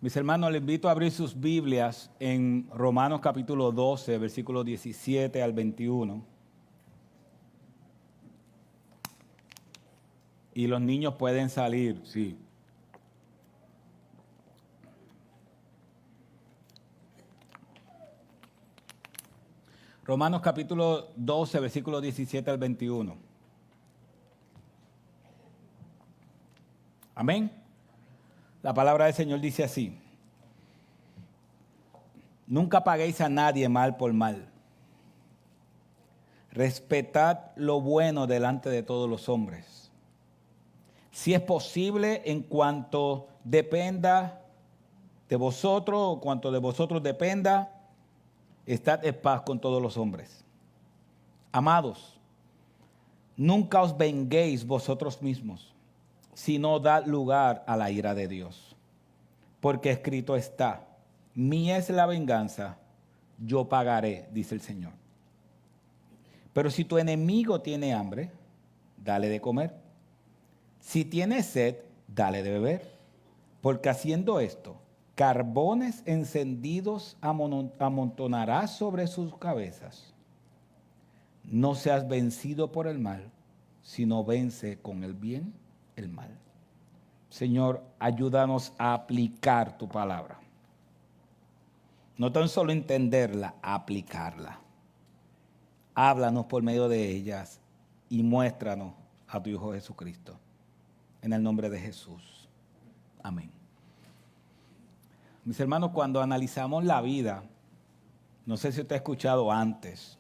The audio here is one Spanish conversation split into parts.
Mis hermanos, les invito a abrir sus Biblias en Romanos capítulo 12, versículos 17 al 21. Y los niños pueden salir, sí. Romanos capítulo 12, versículos 17 al 21. Amén. La palabra del Señor dice así: nunca paguéis a nadie mal por mal. Respetad lo bueno delante de todos los hombres. Si es posible, en cuanto dependa de vosotros, o cuanto de vosotros dependa, estad en paz con todos los hombres. Amados, nunca os venguéis vosotros mismos, sino dad lugar a la ira de Dios. Porque escrito está: mía es la venganza, yo pagaré, dice el Señor. Pero si tu enemigo tiene hambre, dale de comer. Si tiene sed, dale de beber. Porque haciendo esto, carbones encendidos amontonarás sobre sus cabezas. No seas vencido por el mal, sino vence con el bien el mal. Señor, ayúdanos a aplicar tu palabra. No tan solo entenderla, aplicarla. Háblanos por medio de ellas y muéstranos a tu Hijo Jesucristo. En el nombre de Jesús. Amén. Mis hermanos, cuando analizamos la vida, no sé si usted ha escuchado antes,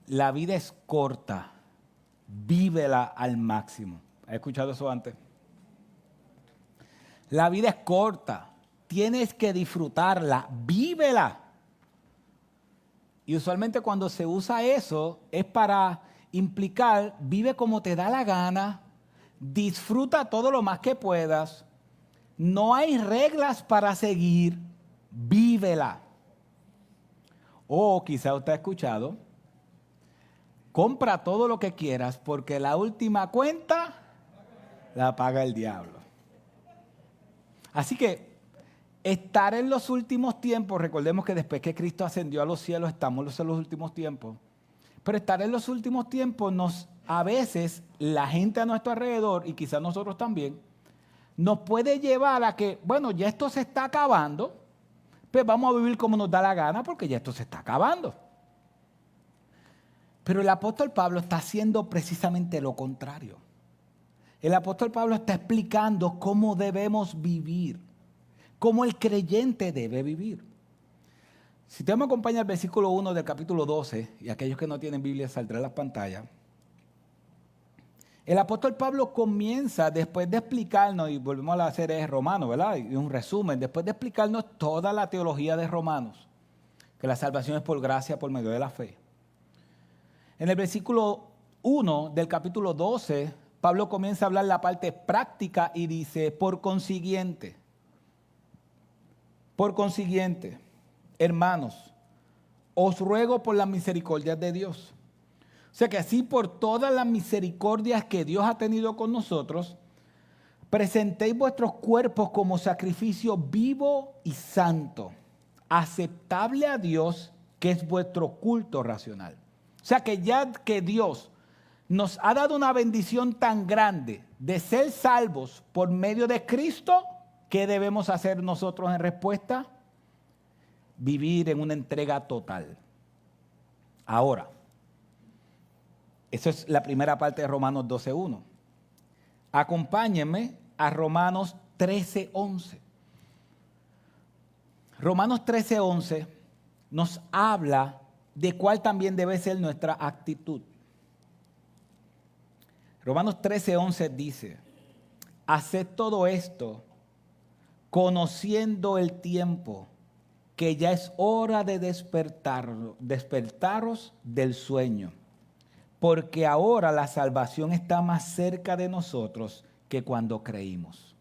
la vida es corta, vívela al máximo. ¿Ha escuchado eso antes? La vida es corta, tienes que disfrutarla, vívela. Y usualmente cuando se usa eso es para implicar: vive como te da la gana, disfruta todo lo más que puedas, no hay reglas para seguir, vívela. O quizá usted ha escuchado: compra todo lo que quieras porque la última cuenta la paga el diablo. Así que estar en los últimos tiempos, recordemos que después que Cristo ascendió a los cielos estamos en los últimos tiempos, pero estar en los últimos tiempos a veces la gente a nuestro alrededor, y quizás nosotros también, nos puede llevar a que, bueno, ya esto se está acabando, pues vamos a vivir como nos da la gana porque ya esto se está acabando. Pero el apóstol Pablo está haciendo precisamente lo contrario. El apóstol Pablo está explicando cómo debemos vivir, cómo el creyente debe vivir. Si usted me acompaña al versículo 1 del capítulo 12, y aquellos que no tienen Biblia saldrá en las pantallas, el apóstol Pablo comienza, después de explicarnos, y volvemos a la serie de Romanos, ¿verdad? Y un resumen, después de explicarnos toda la teología de Romanos, que la salvación es por gracia, por medio de la fe. En el versículo 1 del capítulo 12, Pablo comienza a hablar la parte práctica y dice: por consiguiente, hermanos, os ruego por las misericordias de Dios. O sea que así, por todas las misericordias que Dios ha tenido con nosotros, presentéis vuestros cuerpos como sacrificio vivo y santo, aceptable a Dios, que es vuestro culto racional. O sea que ya que Dios nos ha dado una bendición tan grande de ser salvos por medio de Cristo, ¿qué debemos hacer nosotros en respuesta? Vivir en una entrega total. Ahora, eso es la primera parte de Romanos 12:1. Acompáñenme a Romanos 13:11. Romanos 13:11 nos habla de cuál también debe ser nuestra actitud. Romanos 13:11 dice: haced todo esto conociendo el tiempo, que ya es hora de despertaros del sueño, porque ahora la salvación está más cerca de nosotros que cuando creímos.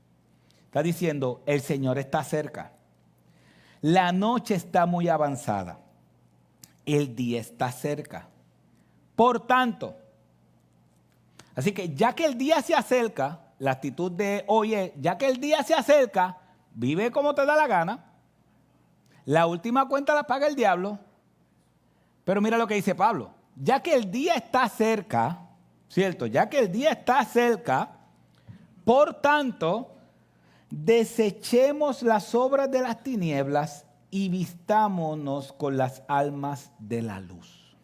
Está diciendo, el Señor está cerca. La noche está muy avanzada. El día está cerca. Por tanto, así que ya que el día se acerca, la actitud de hoy es: ya que el día se acerca, vive como te da la gana. La última cuenta la paga el diablo. Pero mira lo que dice Pablo. Ya que el día está cerca, ¿cierto? Ya que el día está cerca, por tanto, desechemos las obras de las tinieblas y vistámonos con las almas de la luz.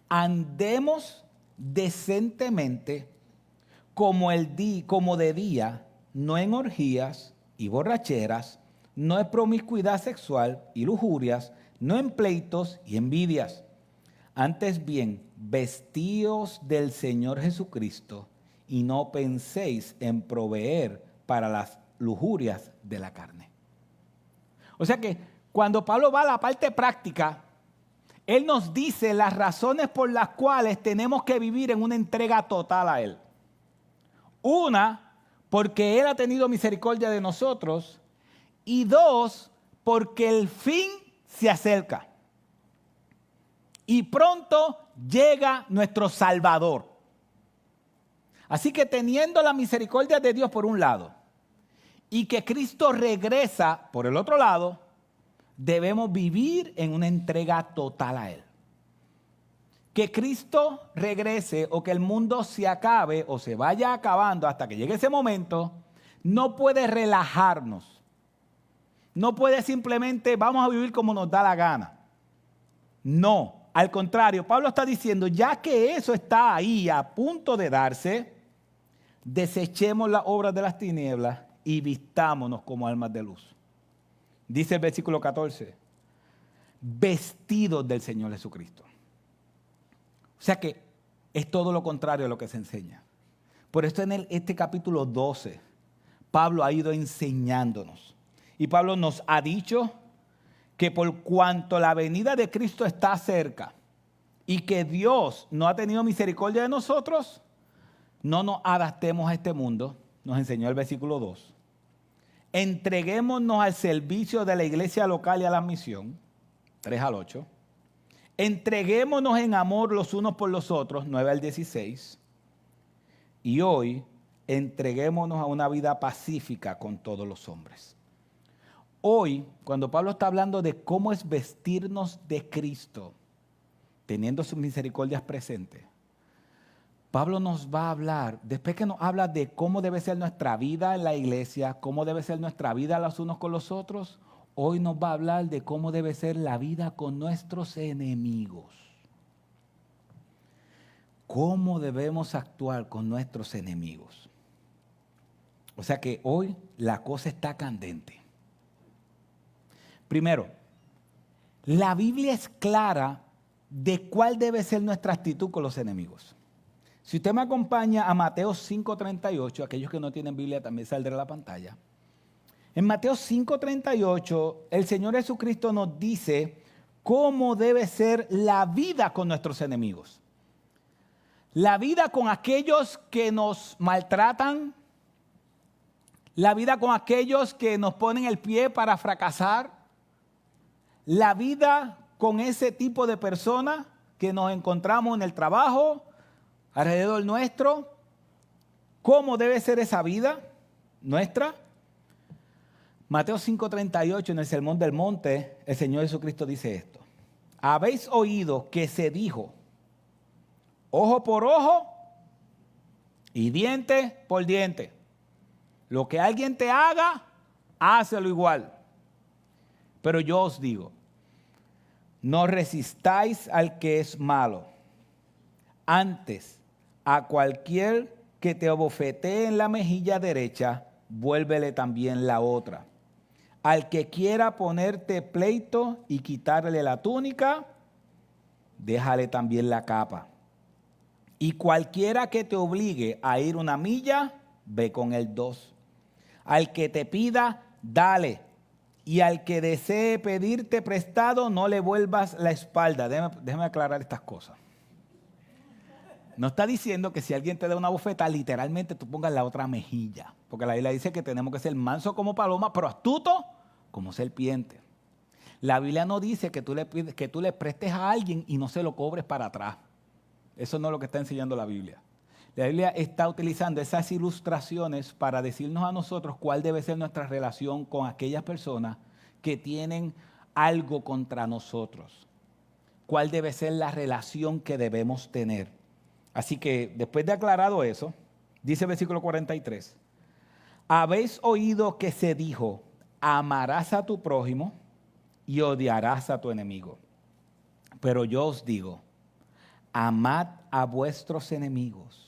Andemos decentemente como de día, no en orgías y borracheras, no en promiscuidad sexual y lujurias, no en pleitos y envidias. Antes bien, vestíos del Señor Jesucristo y no penséis en proveer para las lujurias de la carne. O sea que cuando Pablo va a la parte práctica, él nos dice las razones por las cuales tenemos que vivir en una entrega total a Él. Una, porque Él ha tenido misericordia de nosotros. Y dos, porque el fin se acerca. Y pronto llega nuestro Salvador. Así que teniendo la misericordia de Dios por un lado y que Cristo regresa por el otro lado, debemos vivir en una entrega total a Él. Que Cristo regrese o que el mundo se acabe o se vaya acabando hasta que llegue ese momento, no puede relajarnos. No puede simplemente vamos a vivir como nos da la gana. No, al contrario, Pablo está diciendo, ya que eso está ahí a punto de darse, desechemos las obras de las tinieblas y vistámonos como almas de luz. Dice el versículo 14, vestidos del Señor Jesucristo. O sea que es todo lo contrario a lo que se enseña. Por esto en este capítulo 12, Pablo ha ido enseñándonos. Y Pablo nos ha dicho que por cuanto la venida de Cristo está cerca y que Dios no ha tenido misericordia de nosotros, no nos adaptemos a este mundo, nos enseñó el versículo 2. Entreguémonos al servicio de la iglesia local y a la misión, 3 al 8. Entreguémonos en amor los unos por los otros, 9 al 16. Y hoy, entreguémonos a una vida pacífica con todos los hombres. Hoy, cuando Pablo está hablando de cómo es vestirnos de Cristo, teniendo sus misericordias presentes, Pablo nos va a hablar, después que nos habla de cómo debe ser nuestra vida en la iglesia, cómo debe ser nuestra vida los unos con los otros, hoy nos va a hablar de cómo debe ser la vida con nuestros enemigos. Cómo debemos actuar con nuestros enemigos. O sea que hoy la cosa está candente. Primero, la Biblia es clara de cuál debe ser nuestra actitud con los enemigos. Si usted me acompaña a Mateo 5:38, aquellos que no tienen Biblia también saldrá a la pantalla. En Mateo 5:38, el Señor Jesucristo nos dice cómo debe ser la vida con nuestros enemigos. La vida con aquellos que nos maltratan, la vida con aquellos que nos ponen el pie para fracasar, la vida con ese tipo de personas que nos encontramos en el trabajo, alrededor nuestro. ¿Cómo debe ser esa vida nuestra? Mateo 5:38, en el Sermón del Monte, el Señor Jesucristo dice esto. Habéis oído que se dijo, ojo por ojo y diente por diente. Lo que alguien te haga, hácelo igual. Pero yo os digo, no resistáis al que es malo. Antes, a cualquier que te abofetee en la mejilla derecha, vuélvele también la otra. Al que quiera ponerte pleito y quitarle la túnica, déjale también la capa. Y cualquiera que te obligue a ir 1 milla, ve con él 2. Al que te pida, dale. Y al que desee pedirte prestado, no le vuelvas la espalda. Déjame aclarar estas cosas. No está diciendo que si alguien te da una bofetada, literalmente tú pongas la otra mejilla. Porque la Biblia dice que tenemos que ser manso como paloma, pero astuto como serpiente. La Biblia no dice que tú le prestes a alguien y no se lo cobres para atrás. Eso no es lo que está enseñando la Biblia. La Biblia está utilizando esas ilustraciones para decirnos a nosotros cuál debe ser nuestra relación con aquellas personas que tienen algo contra nosotros. Cuál debe ser la relación que debemos tener. Así que después de aclarado eso, dice el versículo 43, habéis oído que se dijo, amarás a tu prójimo y odiarás a tu enemigo. Pero yo os digo, amad a vuestros enemigos,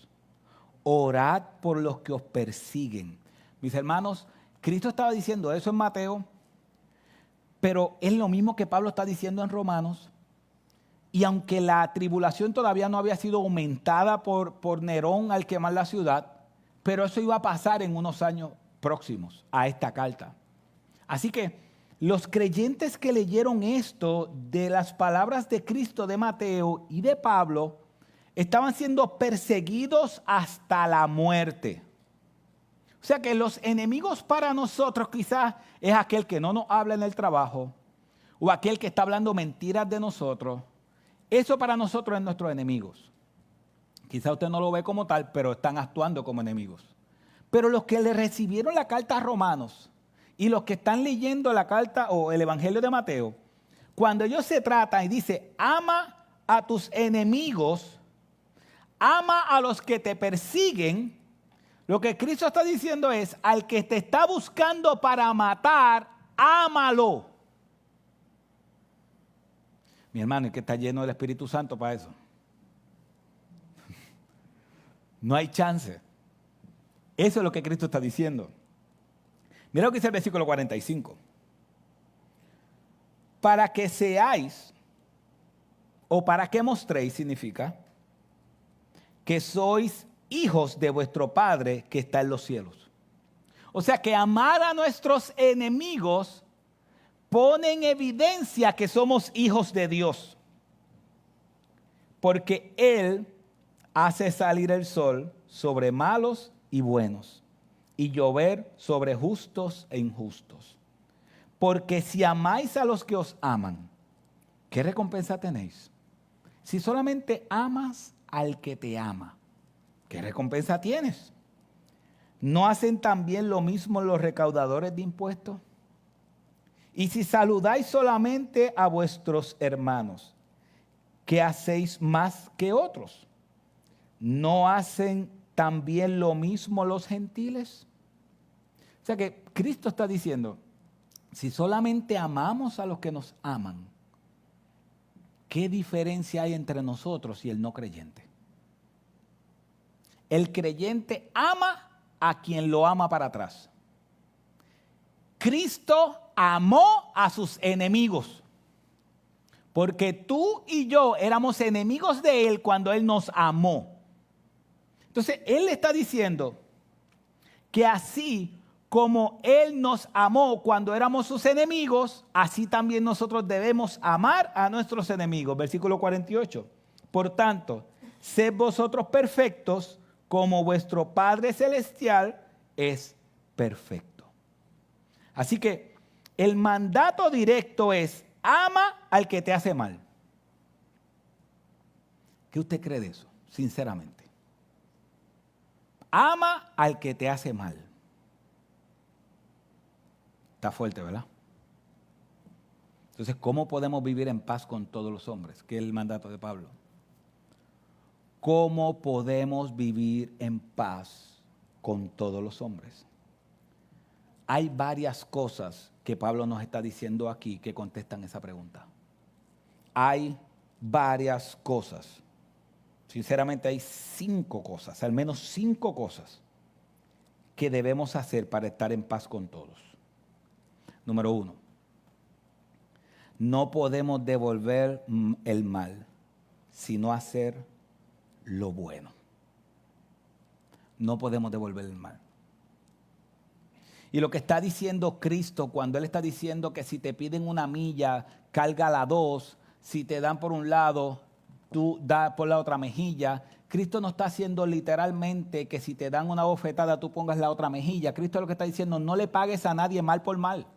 orad por los que os persiguen. Mis hermanos, Cristo estaba diciendo eso en Mateo, pero es lo mismo que Pablo está diciendo en Romanos. Y aunque la tribulación todavía no había sido aumentada por Nerón al quemar la ciudad, pero eso iba a pasar en unos años próximos a esta carta. Así que los creyentes que leyeron esto de las palabras de Cristo, de Mateo y de Pablo, estaban siendo perseguidos hasta la muerte. O sea que los enemigos para nosotros quizás es aquel que no nos habla en el trabajo o aquel que está hablando mentiras de nosotros. Eso para nosotros es nuestros enemigos. Quizá usted no lo ve como tal, pero están actuando como enemigos. Pero los que le recibieron la carta a Romanos y los que están leyendo la carta o el Evangelio de Mateo, cuando ellos se tratan y dice, ama a tus enemigos, ama a los que te persiguen, lo que Cristo está diciendo es, al que te está buscando para matar, ámalo. Mi hermano, es que está lleno del Espíritu Santo para eso. No hay chance. Eso es lo que Cristo está diciendo. Mira lo que dice el versículo 45. Para que seáis, o para que mostréis, significa, que sois hijos de vuestro Padre que está en los cielos. O sea que amar a nuestros enemigos pone en evidencia que somos hijos de Dios. Porque Él hace salir el sol sobre malos y buenos, y llover sobre justos e injustos. Porque si amáis a los que os aman, ¿qué recompensa tenéis? Si solamente amas al que te ama, ¿qué recompensa tienes? ¿No hacen también lo mismo los recaudadores de impuestos? Y si saludáis solamente a vuestros hermanos, ¿qué hacéis más que otros? ¿No hacen también lo mismo los gentiles? O sea que Cristo está diciendo, si solamente amamos a los que nos aman, ¿qué diferencia hay entre nosotros y el no creyente? El creyente ama a quien lo ama para atrás. Cristo amó a sus enemigos, porque tú y yo éramos enemigos de Él cuando Él nos amó. Entonces, Él le está diciendo que así como Él nos amó cuando éramos sus enemigos, así también nosotros debemos amar a nuestros enemigos. Versículo 48. Por tanto, sed vosotros perfectos como vuestro Padre Celestial es perfecto. Así que el mandato directo es, ama al que te hace mal. ¿Qué usted cree de eso? Sinceramente. Ama al que te hace mal. Está fuerte, ¿verdad? Entonces, ¿cómo podemos vivir en paz con todos los hombres? Que es el mandato de Pablo. ¿Cómo podemos vivir en paz con todos los hombres? Hay varias cosas que Pablo nos está diciendo aquí que contestan esa pregunta. Hay varias cosas. Sinceramente hay 5 cosas, al menos 5 cosas que debemos hacer para estar en paz con todos. Número 1, no podemos devolver el mal, sino hacer lo bueno. No podemos devolver el mal. Y lo que está diciendo Cristo cuando Él está diciendo que si te piden 1 milla, cárgala 2, si te dan por un lado, tú da por la otra mejilla. Cristo no está haciendo literalmente que si te dan una bofetada tú pongas la otra mejilla. Cristo lo que está diciendo, no le pagues a nadie mal por mal.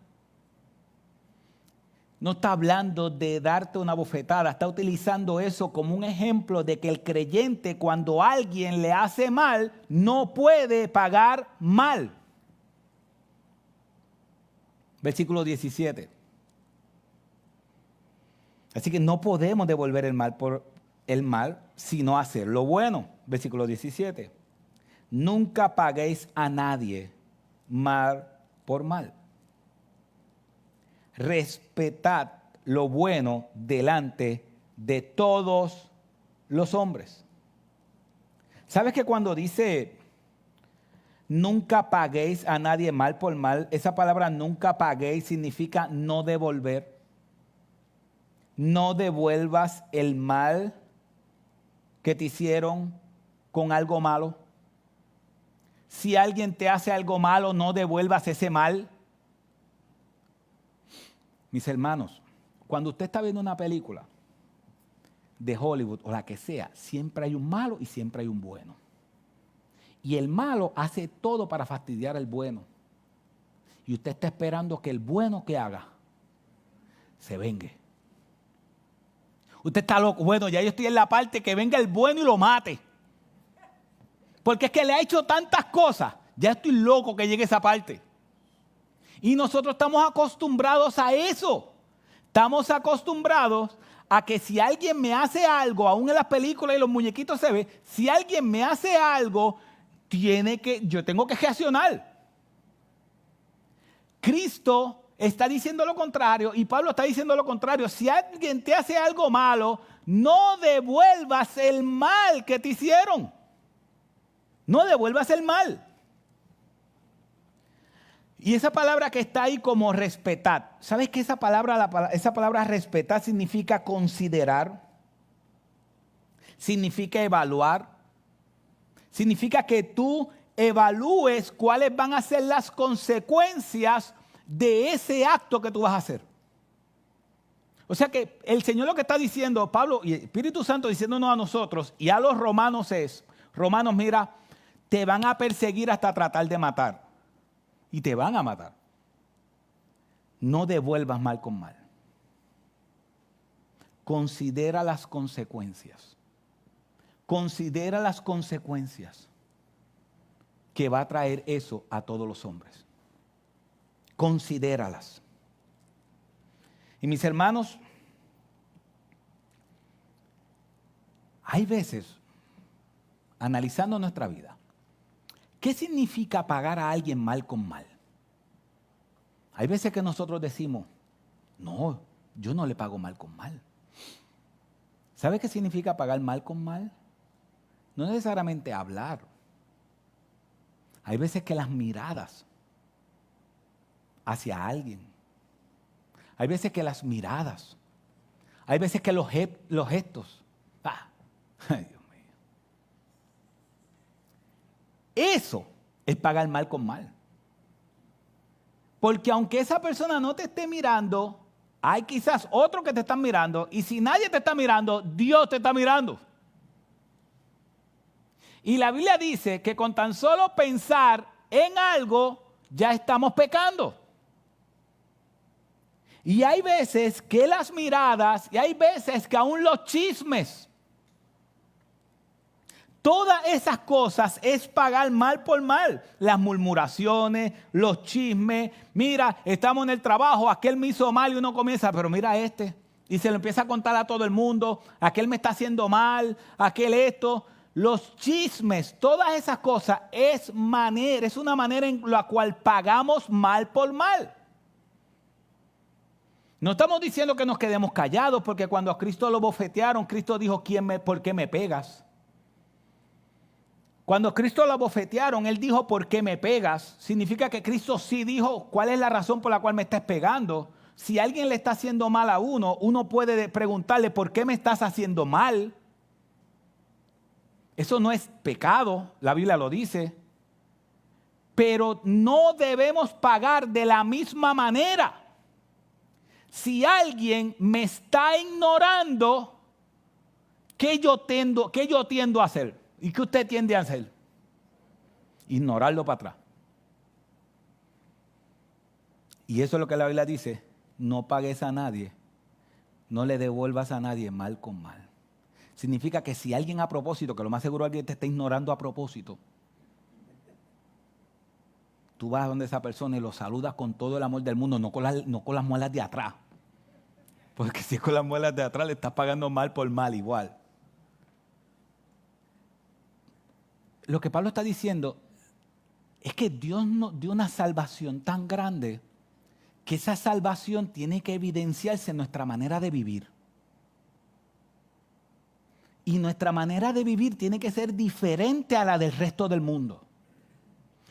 no está hablando de darte una bofetada, está utilizando eso como un ejemplo de que el creyente cuando alguien le hace mal no puede pagar mal. Versículo 17. Así que no podemos devolver el mal por el mal, sino hacer lo bueno. Versículo 17. Nunca paguéis a nadie mal por mal. Respetad lo bueno delante de todos los hombres. ¿Sabes que cuando dice nunca paguéis a nadie mal por mal, esa palabra nunca paguéis significa no devolver? No devuelvas el mal que te hicieron con algo malo. Si alguien te hace algo malo, no devuelvas ese mal. Mis hermanos, cuando usted está viendo una película de Hollywood o la que sea, siempre hay un malo y siempre hay un bueno. Y el malo hace todo para fastidiar al bueno. Y usted está esperando que el bueno que haga se vengue. Usted está loco. Bueno, ya yo estoy en la parte que venga el bueno y lo mate. Porque es que le ha hecho tantas cosas. Ya estoy loco que llegue esa parte. Y nosotros estamos acostumbrados a eso. Estamos acostumbrados a que si alguien me hace algo, aún en las películas y los muñequitos se ve, si alguien me hace algo, yo tengo que reaccionar. Cristo está diciendo lo contrario y Pablo está diciendo lo contrario. Si alguien te hace algo malo, no devuelvas el mal que te hicieron. No devuelvas el mal. Y esa palabra que está ahí como respetar, ¿sabes qué esa palabra respetar significa considerar? Significa evaluar. Significa que tú evalúes cuáles van a ser las consecuencias de ese acto que tú vas a hacer. O sea que el Señor lo que está diciendo, Pablo y el Espíritu Santo diciéndonos a nosotros y a los romanos es, romanos, mira, te van a perseguir hasta tratar de matar. Y te van a matar. No devuelvas mal con mal. Considera las consecuencias. Considera las consecuencias que va a traer eso a todos los hombres. Considéralas. Y mis hermanos, hay veces, analizando nuestra vida, ¿qué significa pagar a alguien mal con mal? Hay veces que nosotros decimos, no, yo no le pago mal con mal. ¿Sabe qué significa pagar mal con mal? No necesariamente hablar. Hay veces que las miradas hacia alguien. Hay veces que las miradas. Hay veces que los gestos. Ay, Dios mío. Eso es pagar mal con mal. Porque aunque esa persona no te esté mirando, hay quizás otros que te están mirando. Y si nadie te está mirando, Dios te está mirando. Y la Biblia dice que con tan solo pensar en algo, ya estamos pecando. Y hay veces que las miradas, y hay veces que aún los chismes, todas esas cosas es pagar mal por mal. Las murmuraciones, los chismes. Mira, estamos en el trabajo, aquel me hizo mal y uno comienza, pero mira este. Y se lo empieza a contar a todo el mundo. Aquel me está haciendo mal, aquel esto. Los chismes, todas esas cosas es una manera en la cual pagamos mal por mal. No estamos diciendo que nos quedemos callados, porque cuando a Cristo lo bofetearon, Cristo dijo, ¿por qué me pegas? Cuando a Cristo lo bofetearon, Él dijo, ¿por qué me pegas? Significa que Cristo sí dijo, ¿cuál es la razón por la cual me estás pegando? Si alguien le está haciendo mal a uno, uno puede preguntarle, ¿por qué me estás haciendo mal? Eso no es pecado, la Biblia lo dice. Pero no debemos pagar de la misma manera. Si alguien me está ignorando, ¿qué yo tiendo a hacer? ¿Y qué usted tiende a hacer? Ignorarlo para atrás. Y eso es lo que la Biblia dice. no pagues a nadie, no le devuelvas a nadie mal con mal. Significa que si alguien a propósito, que lo más seguro alguien te está ignorando a propósito, tú vas a donde esa persona y lo saludas con todo el amor del mundo, no con las muelas de atrás. Porque si es con las muelas de atrás le estás pagando mal por mal igual. Lo que Pablo está diciendo es que Dios nos dio una salvación tan grande que esa salvación tiene que evidenciarse en nuestra manera de vivir. Y nuestra manera de vivir tiene que ser diferente a la del resto del mundo.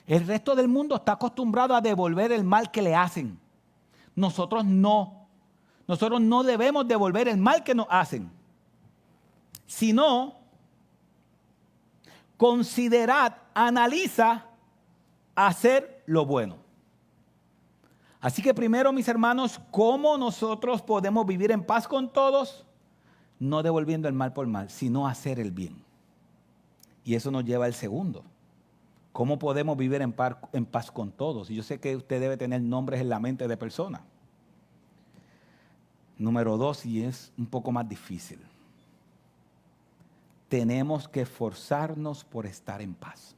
El resto del mundo está acostumbrado a devolver el mal que le hacen. Nosotros no. Nosotros no debemos devolver el mal que nos hacen. Sino, considerad, analiza hacer lo bueno. Así que primero, mis hermanos, ¿cómo nosotros podemos vivir en paz con todos? No devolviendo el mal por mal, sino hacer el bien. Y eso nos lleva al segundo. ¿Cómo podemos vivir en paz con todos? Y yo sé que usted debe tener nombres en la mente de personas. Número 2, y es un poco más difícil. Tenemos que esforzarnos por estar en paz.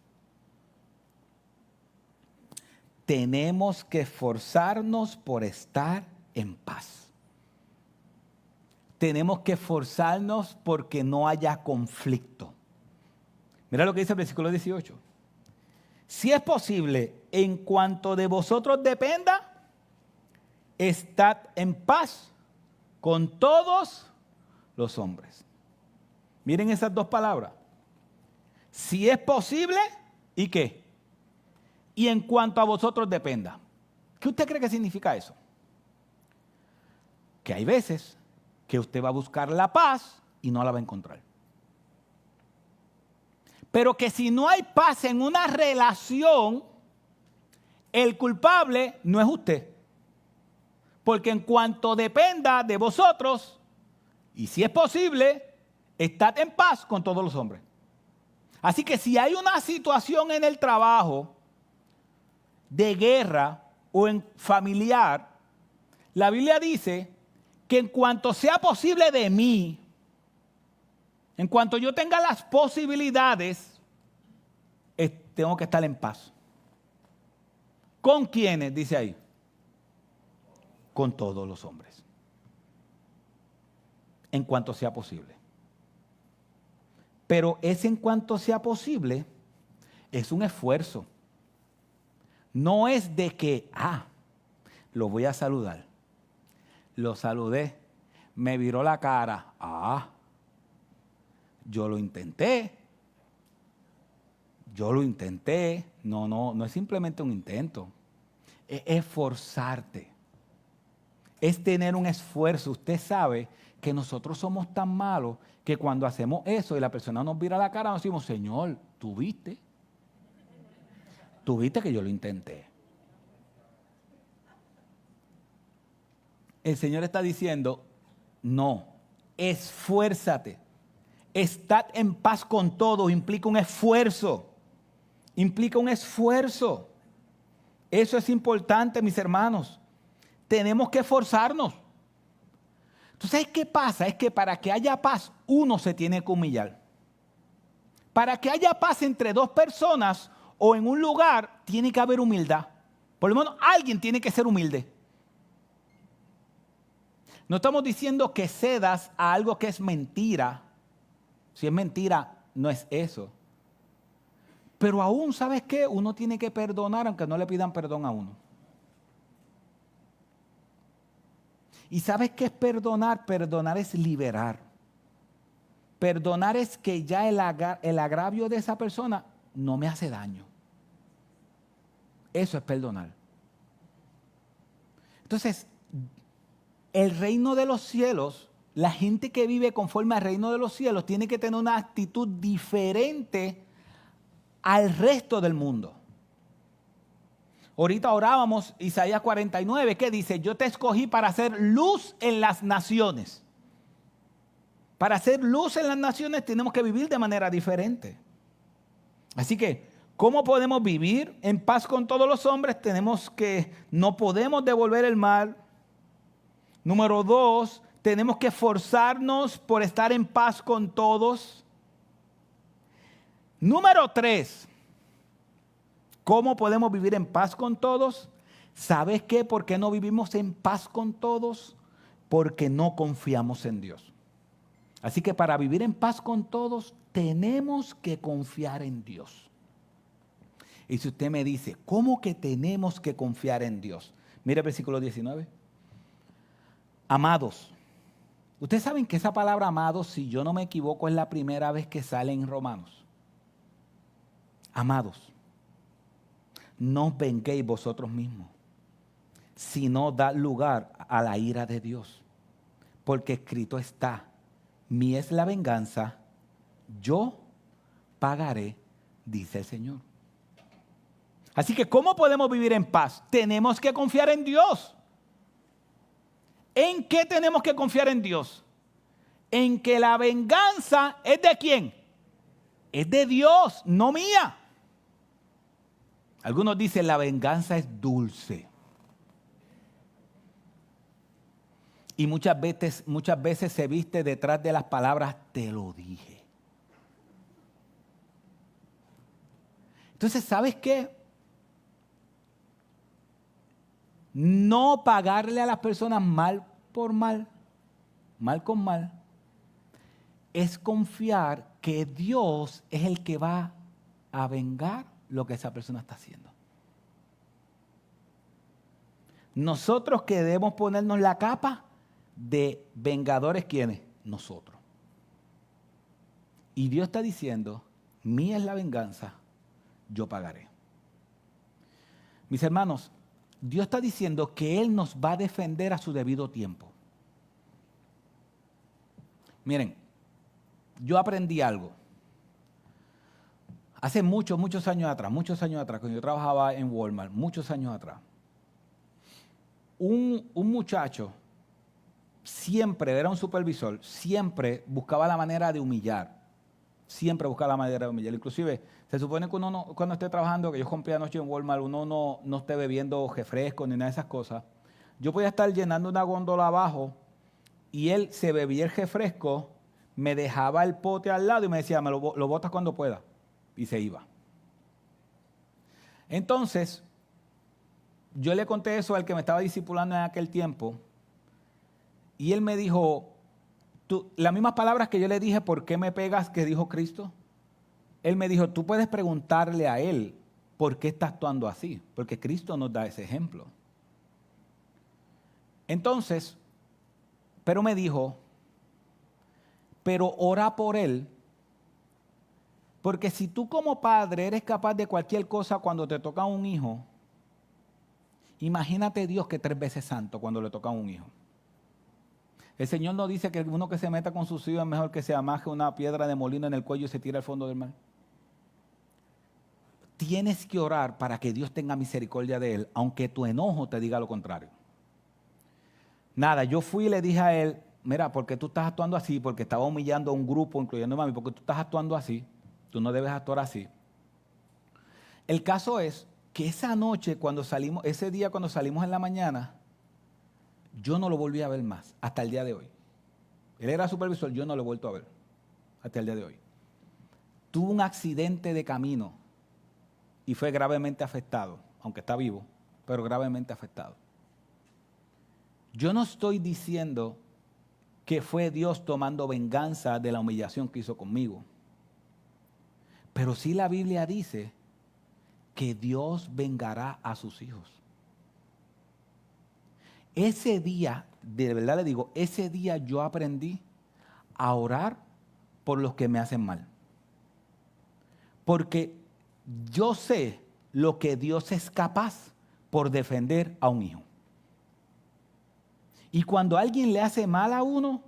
Tenemos que esforzarnos por estar en paz. Tenemos que esforzarnos porque no haya conflicto. Mira lo que dice el versículo 18. Si es posible, en cuanto de vosotros dependa, estad en paz con todos los hombres. Miren esas dos palabras. Si es posible, ¿y qué? Y en cuanto a vosotros dependa. ¿Qué usted cree que significa eso? Que hay veces que usted va a buscar la paz y no la va a encontrar. Pero que si no hay paz en una relación, el culpable no es usted. Porque en cuanto dependa de vosotros, y si es posible, estad en paz con todos los hombres. Así que si hay una situación en el trabajo de guerra o en familiar, la Biblia dice que en cuanto sea posible de mí, en cuanto yo tenga las posibilidades, tengo que estar en paz. ¿Con quiénes? Dice ahí. Con todos los hombres. En cuanto sea posible. Pero ese en cuanto sea posible es un esfuerzo. No es de que, lo voy a saludar. Lo saludé. Me viró la cara. Yo lo intenté. No es simplemente un intento. Es esforzarte. Es tener un esfuerzo. Usted sabe que nosotros somos tan malos que cuando hacemos eso y la persona nos vira la cara, nos decimos, Señor, ¿tú viste? ¿Tú viste que yo lo intenté? El Señor está diciendo, no, esfuérzate. Estad en paz con todo, implica un esfuerzo. Implica un esfuerzo. Eso es importante, mis hermanos. Tenemos que esforzarnos. Entonces, ¿qué pasa? Es que para que haya paz, uno se tiene que humillar. Para que haya paz entre dos personas o en un lugar, tiene que haber humildad. Por lo menos alguien tiene que ser humilde. No estamos diciendo que cedas a algo que es mentira. Si es mentira, no es eso. Pero aún, ¿sabes qué? Uno tiene que perdonar aunque no le pidan perdón a uno. ¿Y sabes qué es perdonar? Perdonar es liberar. Perdonar es que ya el agravio de esa persona no me hace daño. Eso es perdonar. Entonces, el reino de los cielos, la gente que vive conforme al reino de los cielos tiene que tener una actitud diferente al resto del mundo. Ahorita orábamos Isaías 49, que dice, yo te escogí para hacer luz en las naciones. Para hacer luz en las naciones tenemos que vivir de manera diferente. Así que, ¿cómo podemos vivir en paz con todos los hombres? No podemos devolver el mal, Número 2, tenemos que esforzarnos por estar en paz con todos. Número 3, ¿cómo podemos vivir en paz con todos? ¿Sabes qué? ¿Por qué no vivimos en paz con todos? Porque no confiamos en Dios. Así que para vivir en paz con todos, tenemos que confiar en Dios. Y si usted me dice, ¿cómo que tenemos que confiar en Dios? Mire el versículo 19. Amados. Ustedes saben que esa palabra amados, si yo no me equivoco, es la primera vez que sale en Romanos. Amados, no os venguéis vosotros mismos, sino dad lugar a la ira de Dios. Porque escrito está, mía es la venganza, yo pagaré, dice el Señor. Así que, ¿cómo podemos vivir en paz? Tenemos que confiar en Dios. ¿En qué tenemos que confiar en Dios? En que la venganza es ¿de quién? Es de Dios, no mía. Algunos dicen la venganza es dulce. Y muchas veces se viste detrás de las palabras te lo dije. Entonces, ¿sabes qué? No pagarle a las personas mal por mal, mal con mal, es confiar que Dios es el que va a vengar lo que esa persona está haciendo. Nosotros que debemos ponernos la capa de vengadores, ¿quiénes? Nosotros. Y Dios está diciendo, mía es la venganza, yo pagaré. Mis hermanos, Dios está diciendo que Él nos va a defender a su debido tiempo. Miren, yo aprendí algo. Hace muchos años atrás, cuando yo trabajaba en Walmart, muchos años atrás, un muchacho siempre, era un supervisor, siempre buscaba la manera de humillar. Siempre buscaba la manera de humillar. Inclusive, se supone que uno cuando esté trabajando, que yo compré anoche en Walmart, uno no esté bebiendo refresco ni nada de esas cosas. Yo podía estar llenando una góndola abajo y él se bebía el refresco, me dejaba el pote al lado y me decía, lo botas cuando pueda. Y se iba. Entonces, yo le conté eso al que me estaba discipulando en aquel tiempo y él me dijo, las mismas palabras que yo le dije, ¿por qué me pegas? Que dijo Cristo. Él me dijo, tú puedes preguntarle a él por qué está actuando así, porque Cristo nos da ese ejemplo. Entonces, pero me dijo, pero ora por él, porque si tú como padre eres capaz de cualquier cosa cuando te toca un hijo, imagínate Dios que 3 veces santo cuando le toca a un hijo. El Señor nos dice que uno que se meta con sus hijos es mejor que se amaje una piedra de molino en el cuello y se tire al fondo del mar. Tienes que orar para que Dios tenga misericordia de él, aunque tu enojo te diga lo contrario. Nada, yo fui y le dije a él, mira, ¿por qué tú estás actuando así? Porque estaba humillando a un grupo, incluyendo a mí, porque tú estás actuando así. Tú no debes actuar así. El caso es que esa noche cuando salimos, ese día cuando salimos en la mañana, yo no lo volví a ver más hasta el día de hoy. Él era supervisor, yo no lo he vuelto a ver hasta el día de hoy. Tuvo un accidente de camino y fue gravemente afectado, aunque está vivo, pero gravemente afectado. Yo no estoy diciendo que fue Dios tomando venganza de la humillación que hizo conmigo, pero sí la Biblia dice que Dios vengará a sus hijos. Ese día, de verdad le digo, ese día yo aprendí a orar por los que me hacen mal. Porque yo sé lo que Dios es capaz por defender a un hijo. Y cuando alguien le hace mal a uno,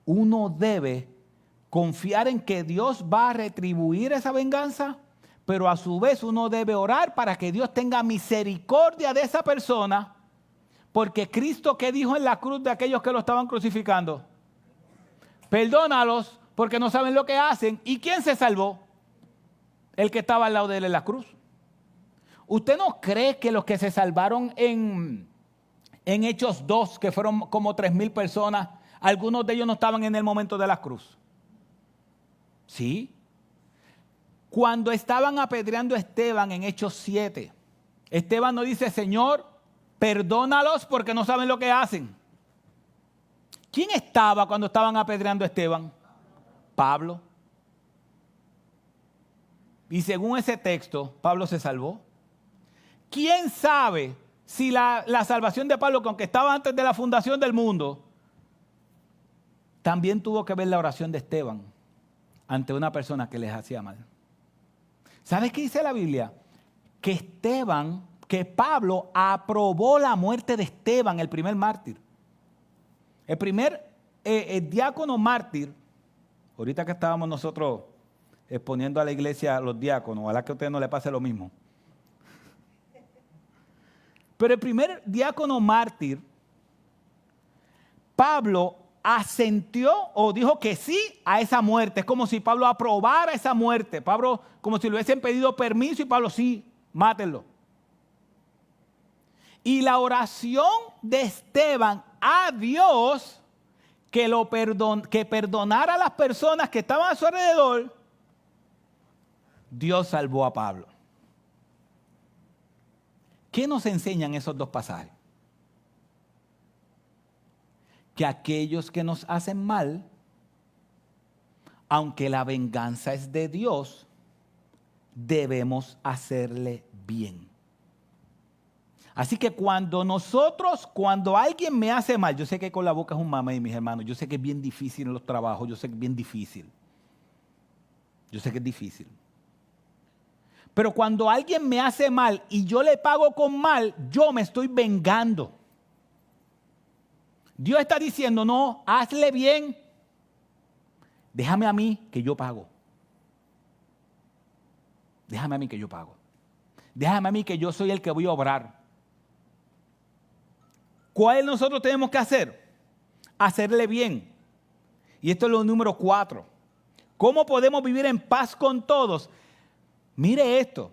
uno debe confiar en que Dios va a retribuir esa venganza, pero a su vez uno debe orar para que Dios tenga misericordia de esa persona. Porque Cristo, ¿qué dijo en la cruz de aquellos que lo estaban crucificando? Perdónalos porque no saben lo que hacen. ¿Y quién se salvó? El que estaba al lado de él en la cruz. ¿Usted no cree que los que se salvaron en En Hechos 2, que fueron como 3,000 personas, algunos de ellos no estaban en el momento de la cruz. ¿Sí? Cuando estaban apedreando a Esteban en Hechos 7, Esteban no dice, Señor, perdónalos porque no saben lo que hacen. ¿Quién estaba cuando estaban apedreando a Esteban? Pablo. Y según ese texto, Pablo se salvó. ¿Quién sabe si la salvación de Pablo, que aunque estaba antes de la fundación del mundo, también tuvo que ver la oración de Esteban ante una persona que les hacía mal? ¿Sabes qué dice la Biblia? Que Pablo aprobó la muerte de Esteban, el primer mártir. El primer diácono mártir, ahorita que estábamos nosotros exponiendo a la iglesia a los diáconos, ojalá que a ustedes no les pase lo mismo. Pero el primer diácono mártir, Pablo asentió o dijo que sí a esa muerte. Es como si Pablo aprobara esa muerte. Pablo, como si le hubiesen pedido permiso y Pablo, sí, mátenlo. Y la oración de Esteban a Dios que perdonara a las personas que estaban a su alrededor, Dios salvó a Pablo. ¿Qué nos enseñan esos dos pasajes? Que aquellos que nos hacen mal, aunque la venganza es de Dios, debemos hacerle bien. Así que cuando alguien me hace mal, yo sé que con la boca es un mamey, mis hermanos, yo sé que es bien difícil en los trabajos, yo sé que es bien difícil. Yo sé que es difícil. Pero cuando alguien me hace mal y yo le pago con mal, yo me estoy vengando. Dios está diciendo, no, hazle bien. Déjame a mí que yo pago. Déjame a mí que yo pago. Déjame a mí que yo soy el que voy a obrar. ¿Cuál nosotros tenemos que hacer? Hacerle bien. Y esto es lo número 4. ¿Cómo podemos vivir en paz con todos? Mire esto.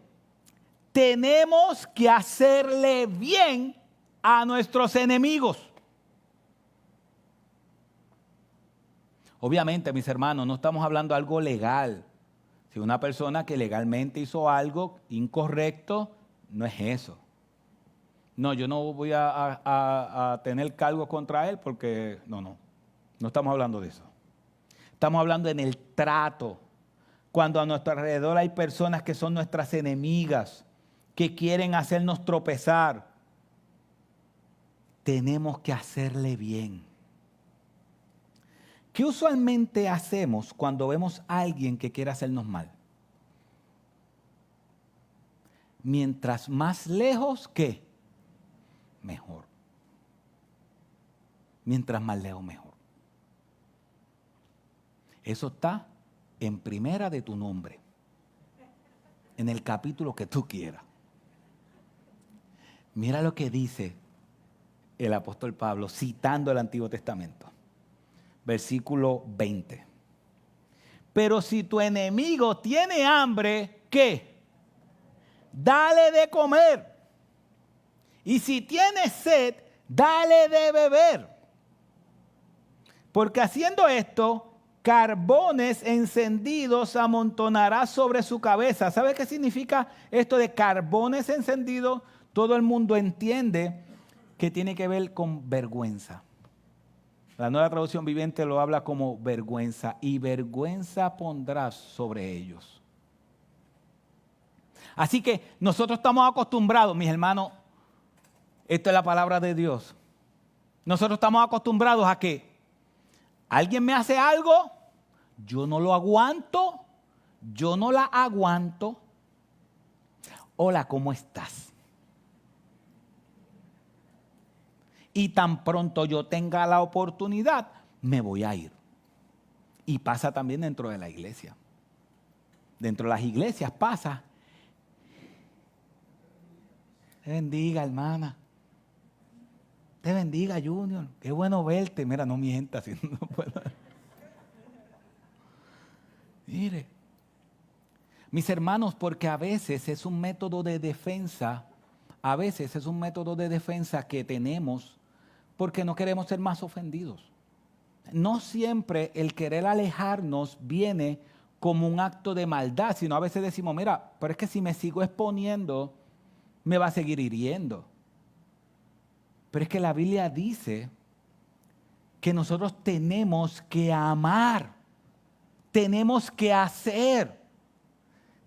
Tenemos que hacerle bien a nuestros enemigos. Obviamente, mis hermanos, no estamos hablando de algo legal. Si una persona que legalmente hizo algo incorrecto, no es eso. No, yo no voy a tener cargo contra él porque no estamos hablando de eso. Estamos hablando en el trato. Cuando a nuestro alrededor hay personas que son nuestras enemigas, que quieren hacernos tropezar, tenemos que hacerle bien. ¿Qué usualmente hacemos cuando vemos a alguien que quiere hacernos mal? Mientras más lejos, ¿qué? Mejor. Mientras más lejos, mejor. Eso está en primera de tu nombre, en el capítulo que tú quieras. Mira lo que dice el apóstol Pablo citando el Antiguo Testamento. Versículo 20. Pero si tu enemigo tiene hambre, ¿qué? Dale de comer. Y si tiene sed, dale de beber. Porque haciendo esto, carbones encendidos amontonará sobre su cabeza. ¿Sabe qué significa esto de carbones encendidos? Todo el mundo entiende que tiene que ver con vergüenza. La Nueva Traducción Viviente lo habla como vergüenza. Y vergüenza pondrás sobre ellos. Así que nosotros estamos acostumbrados, mis hermanos, esto es la palabra de Dios. Nosotros estamos acostumbrados a que alguien me hace algo, yo no lo aguanto, yo no la aguanto. Hola, ¿cómo estás? Y tan pronto yo tenga la oportunidad, me voy a ir. Y pasa también dentro de la iglesia. Dentro de las iglesias pasa. Te bendiga, hermana. Te bendiga, Junior. Qué bueno verte. Mira, no mientas. No puedo. Mire. Mis hermanos, porque a veces es un método de defensa. A veces es un método de defensa que tenemos porque no queremos ser más ofendidos. No siempre el querer alejarnos viene como un acto de maldad, sino a veces decimos, mira, pero es que si me sigo exponiendo, me va a seguir hiriendo. Pero es que la Biblia dice que nosotros tenemos que amar, tenemos que hacer.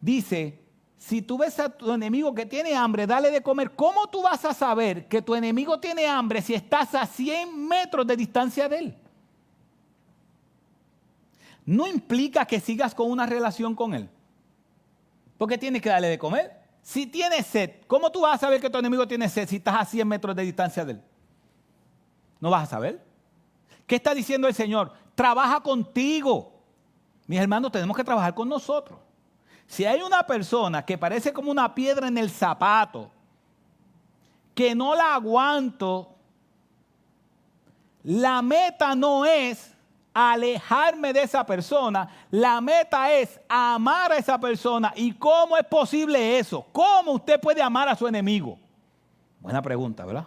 Dice, si tú ves a tu enemigo que tiene hambre, dale de comer. ¿Cómo tú vas a saber que tu enemigo tiene hambre si estás a 100 metros de distancia de él? No implica que sigas con una relación con él, porque tienes que darle de comer. Si tienes sed, ¿cómo tú vas a saber que tu enemigo tiene sed si estás a 100 metros de distancia de él? No vas a saber. ¿Qué está diciendo el Señor? Trabaja contigo. Mis hermanos, tenemos que trabajar con nosotros. Si hay una persona que parece como una piedra en el zapato, que no la aguanto, la meta no es alejarme de esa persona, la meta es amar a esa persona. ¿Y cómo es posible eso? ¿Cómo usted puede amar a su enemigo? Buena pregunta, ¿verdad?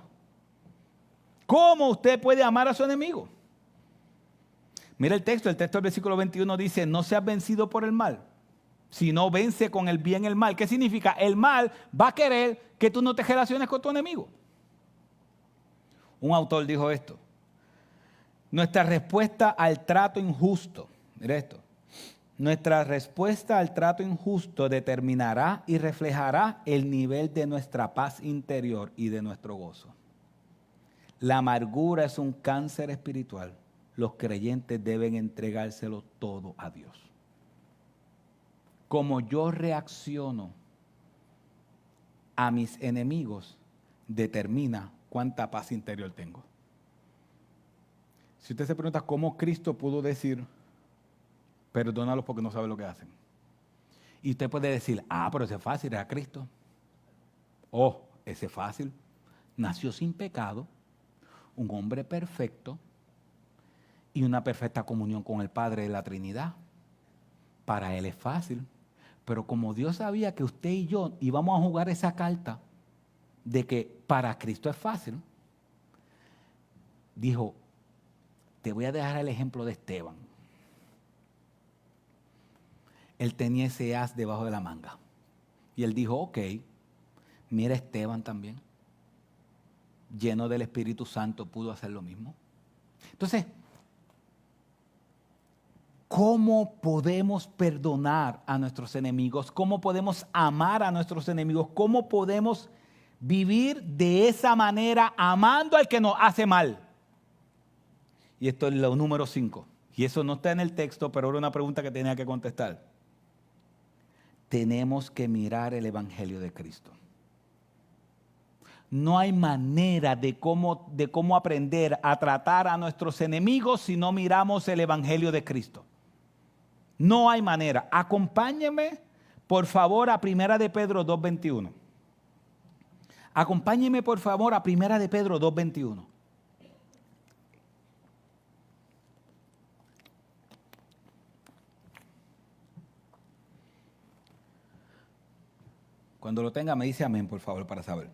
¿Cómo usted puede amar a su enemigo? Mira el texto del versículo 21 dice, no seas vencido por el mal, sino vence con el bien el mal. ¿Qué significa? El mal va a querer que tú no te relaciones con tu enemigo. Un autor dijo esto. Nuestra respuesta al trato injusto, mira esto, nuestra respuesta al trato injusto determinará y reflejará el nivel de nuestra paz interior y de nuestro gozo. La amargura es un cáncer espiritual. Los creyentes deben entregárselo todo a Dios. Como yo reacciono a mis enemigos, determina cuánta paz interior tengo. Si usted se pregunta cómo Cristo pudo decir, perdónalos porque no saben lo que hacen. Y usted puede decir, pero ese es fácil, era Cristo. Ese es fácil. Nació sin pecado, un hombre perfecto y una perfecta comunión con el Padre de la Trinidad. Para él es fácil. Pero como Dios sabía que usted y yo íbamos a jugar esa carta de que para Cristo es fácil, dijo, te voy a dejar el ejemplo de Esteban. Él tenía ese as debajo de la manga. Y él dijo, ok, mira Esteban también, lleno del Espíritu Santo, pudo hacer lo mismo. Entonces, ¿cómo podemos perdonar a nuestros enemigos? ¿Cómo podemos amar a nuestros enemigos? ¿Cómo podemos vivir de esa manera amando al que nos hace mal? Y esto es lo número 5. Y eso no está en el texto, pero era una pregunta que tenía que contestar. Tenemos que mirar el Evangelio de Cristo. No hay manera de cómo aprender a tratar a nuestros enemigos si no miramos el Evangelio de Cristo. No hay manera. Acompáñeme, por favor, a 1 de Pedro 2:21. Acompáñeme, por favor, a 1 de Pedro 2:21. Cuando lo tenga me dice amén, por favor, para saber.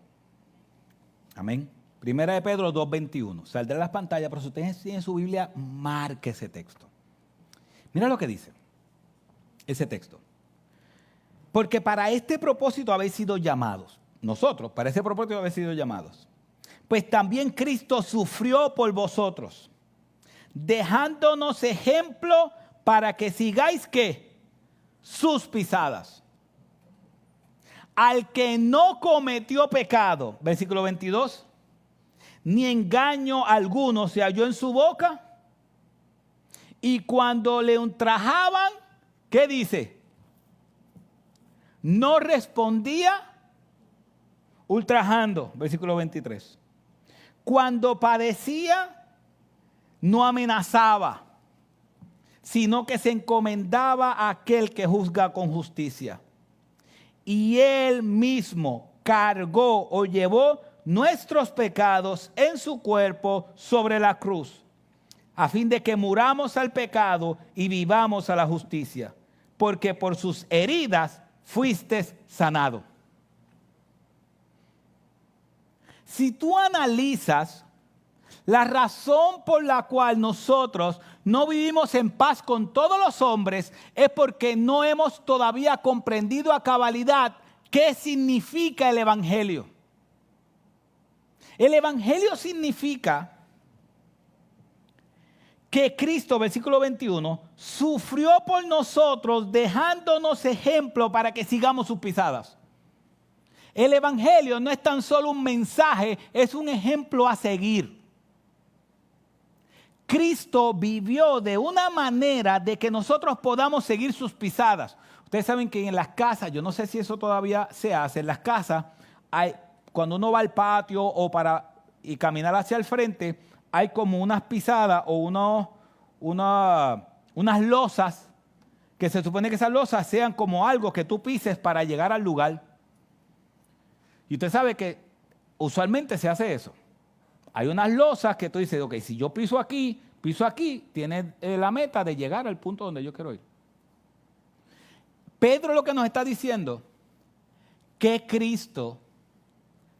Amén. 1 de Pedro 2:21. Saldrá a las pantallas, pero si usted tiene su Biblia, marque ese texto. Mira lo que dice ese texto. Porque para este propósito habéis sido llamados. Nosotros, para ese propósito habéis sido llamados. Pues también Cristo sufrió por vosotros, dejándonos ejemplo para que sigáis, ¿qué? Sus pisadas. Al que no cometió pecado, versículo 22, ni engaño alguno se halló en su boca, y cuando le ultrajaban, ¿qué dice? No respondía ultrajando, versículo 23. Cuando padecía, no amenazaba, sino que se encomendaba a aquel que juzga con justicia. Y él mismo cargó o llevó nuestros pecados en su cuerpo sobre la cruz, a fin de que muramos al pecado y vivamos a la justicia, porque por sus heridas fuiste sanado. Si tú analizas La razón por la cual nosotros no vivimos en paz con todos los hombres es porque no hemos todavía comprendido a cabalidad qué significa el Evangelio. El Evangelio significa que Cristo, versículo 21, sufrió por nosotros dejándonos ejemplo para que sigamos sus pisadas. El Evangelio no es tan solo un mensaje, es un ejemplo a seguir. Cristo vivió de una manera de que nosotros podamos seguir sus pisadas. Ustedes saben que en las casas, yo no sé si eso todavía se hace, en las casas, cuando uno va al patio y caminar hacia el frente, hay como unas pisadas o unas losas, que se supone que esas losas sean como algo que tú pises para llegar al lugar. Y usted sabe que usualmente se hace eso. Hay unas losas que tú dices, ok, si yo piso aquí, tiene la meta de llegar al punto donde yo quiero ir. Pedro lo que nos está diciendo, que Cristo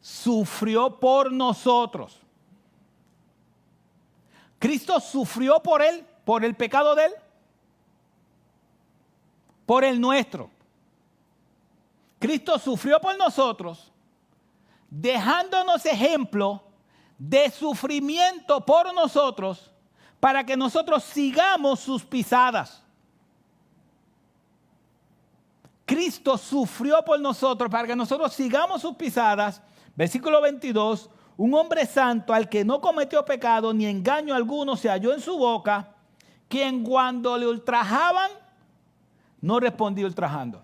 sufrió por nosotros. Cristo sufrió por él, por el pecado de él, por el nuestro. Cristo sufrió por nosotros, dejándonos ejemplo de sufrimiento por nosotros, para que nosotros sigamos sus pisadas. Cristo sufrió por nosotros para que nosotros sigamos sus pisadas. Versículo 22, un hombre santo al que no cometió pecado ni engaño alguno se halló en su boca, quien cuando le ultrajaban no respondía ultrajando.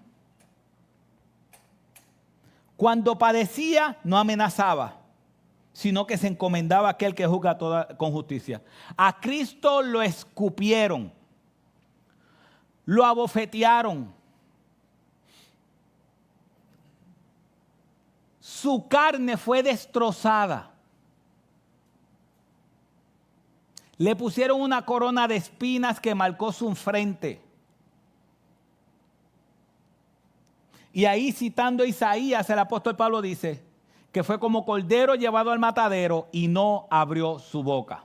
Cuando padecía no amenazaba, sino que se encomendaba a aquel que juzga con justicia. A Cristo lo escupieron, lo abofetearon, su carne fue destrozada. Le pusieron una corona de espinas que marcó su frente. Y ahí, citando a Isaías, el apóstol Pablo dice que fue como cordero llevado al matadero y no abrió su boca.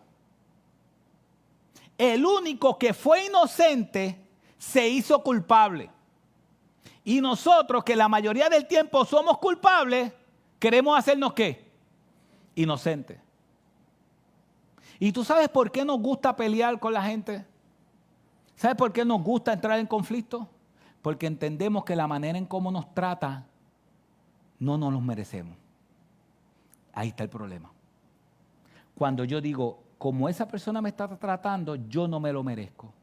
El único que fue inocente se hizo culpable. Y nosotros, que la mayoría del tiempo somos culpables, queremos hacernos ¿qué? Inocentes. ¿Y tú sabes por qué nos gusta pelear con la gente? ¿Sabes por qué nos gusta entrar en conflicto? Porque entendemos que la manera en cómo nos trata no nos los merecemos. Ahí está el problema. Cuando yo digo, como esa persona me está tratando, yo no me lo merezco.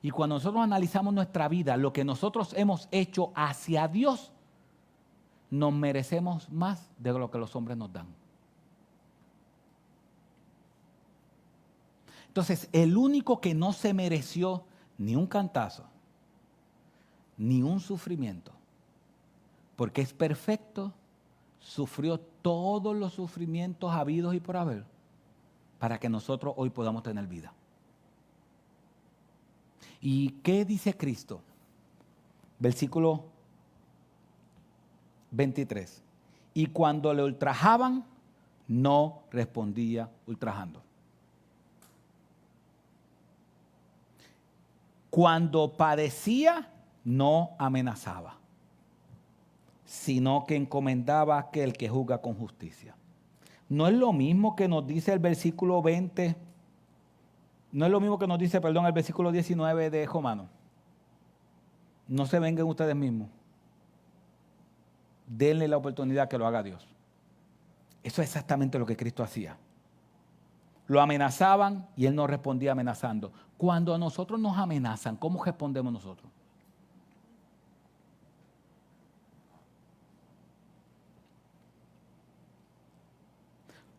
Y cuando nosotros analizamos nuestra vida, lo que nosotros hemos hecho hacia Dios, nos merecemos más de lo que los hombres nos dan. Entonces, el único que no se mereció ni un cantazo, ni un sufrimiento, porque es perfecto, sufrió todos los sufrimientos habidos y por haber, para que nosotros hoy podamos tener vida. ¿Y qué dice Cristo? Versículo 23. Y cuando le ultrajaban, no respondía ultrajando. Cuando padecía, no amenazaba, sino que encomendaba a aquel que juzga con justicia. No es lo mismo que nos dice el versículo 20, no es lo mismo que nos dice, el versículo 19 de Romanos. No se vengan ustedes mismos. Denle la oportunidad que lo haga Dios. Eso es exactamente lo que Cristo hacía. Lo amenazaban y Él no respondía amenazando. Cuando a nosotros nos amenazan, ¿cómo respondemos nosotros?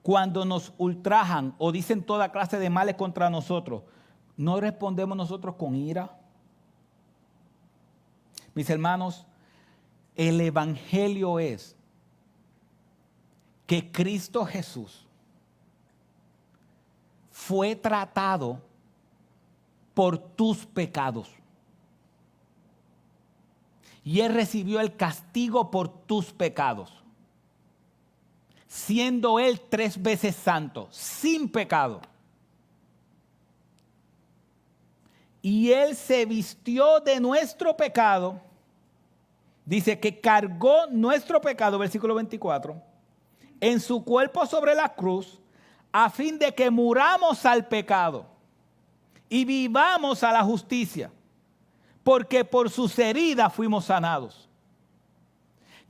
Cuando nos ultrajan o dicen toda clase de males contra nosotros, ¿no respondemos nosotros con ira? Mis hermanos, el Evangelio es que Cristo Jesús fue tratado por tus pecados. Y Él recibió el castigo por tus pecados. siendo Él 3 veces santo, sin pecado. Y Él se vistió de nuestro pecado. Dice que cargó nuestro pecado, versículo 24, en su cuerpo sobre la cruz, a fin de que muramos al pecado y vivamos a la justicia, porque por sus heridas fuimos sanados.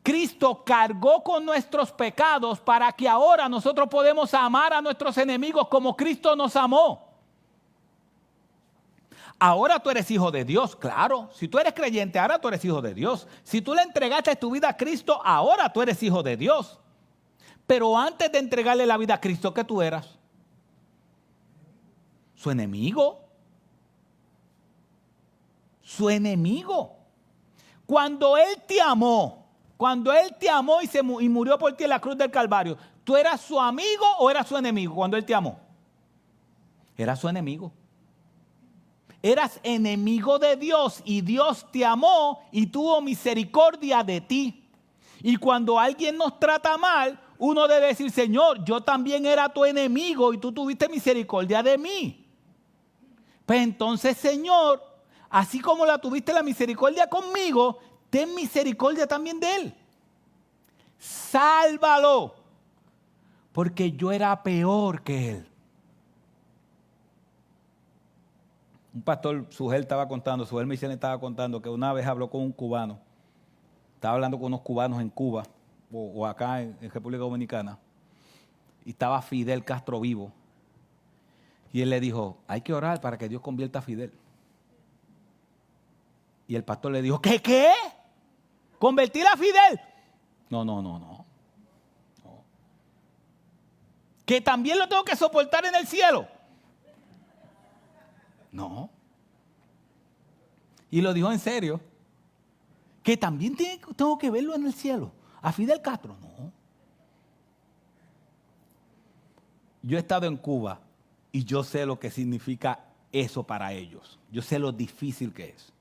Cristo cargó con nuestros pecados para que ahora nosotros podemos amar a nuestros enemigos como Cristo nos amó. Ahora tú eres hijo de Dios, claro. Si tú eres creyente, ahora tú eres hijo de Dios. Si tú le entregaste tu vida a Cristo, ahora tú eres hijo de Dios. Pero antes de entregarle la vida a Cristo, ¿qué tú eras? Su enemigo. Su enemigo. Cuando Él te amó y murió por ti en la cruz del Calvario, ¿tú eras su amigo o eras su enemigo cuando Él te amó? Era su enemigo. Eras enemigo de Dios y Dios te amó y tuvo misericordia de ti. Y cuando alguien nos trata mal, uno debe decir, Señor, yo también era tu enemigo y tú tuviste misericordia de mí. Pues entonces, Señor, así como la tuviste la misericordia conmigo, ten misericordia también de él. Sálvalo, porque yo era peor que él. Un pastor, Sujel Michel estaba contando que una vez habló con un cubano. Estaba hablando con unos cubanos en Cuba o acá en República Dominicana. Y estaba Fidel Castro vivo. Y él le dijo, hay que orar para que Dios convierta a Fidel. Y el pastor le dijo, ¿qué? ¿Convertir a Fidel? No. ¿Que también lo tengo que soportar en el cielo? No. Y lo dijo en serio. Que también tengo que verlo en el cielo. A Fidel Castro, no. Yo he estado en Cuba y yo sé lo que significa eso para ellos. Yo sé lo difícil que es.